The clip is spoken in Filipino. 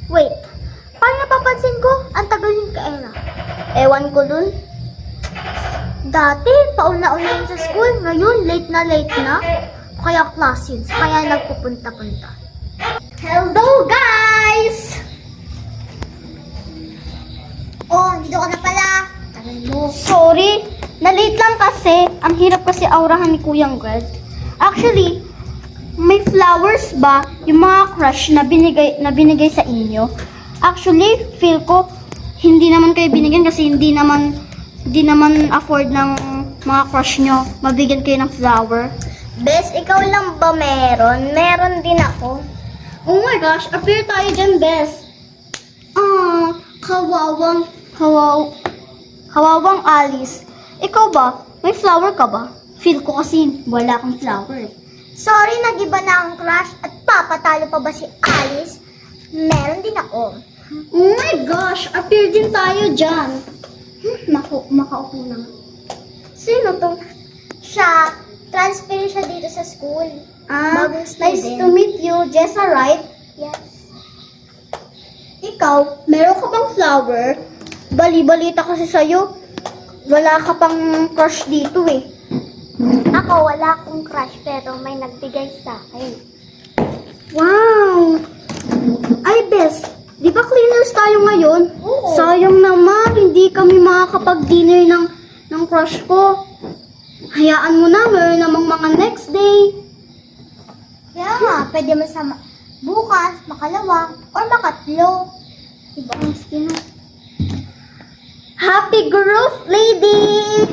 Wait, parang napapansin ko, ang tagal yung kaera. Ewan ko dun. Dati, pauna-una yun sa school. Ngayon, late na. Kaya class yun. Kaya nagpupunta-punta. Hello, guys! Oh, dito ka na pala. Tagal mo. Sorry, na-late lang kasi. Ang hirap kasi aurahan ni Kuyang Guard. Actually, may flowers ba yung mga crush na binigay sa inyo? Actually, feel ko hindi naman kayo binigyan kasi hindi naman afford ng mga crush nyo. Mabigyan kayo ng flower. Bes, ikaw lang ba meron? Meron din ako. Oh my gosh, appear tayo dyan, Bes. Kawawang Alice. Ikaw ba? May flower ka ba? Feel ko kasi wala kang flower. Sorry, nag-iba na ang crush at papatalo pa ba si Alice? Meron din ako. Oh my gosh, appear din tayo dyan. Makaupo na. Sino to? Siya. Transfer siya dito sa school. Nice to meet you, Jessa, right? Yes. Ikaw, meron ka bang flower? Bali-balita kasi sa'yo. Wala ka pang crush dito eh. Ako, wala akong crush pero may nagbigay sa akin. Wow! Ay, Bes, di ba cleaners tayo ngayon? Oo. Sayang naman, hindi kami makakapag-dinner ng crush ko. Hayaan mo na, meron namang mga next day. Kaya nga, pwede mo sa bukas, makalawa, or makatlo. Diba? Happy growth, lady!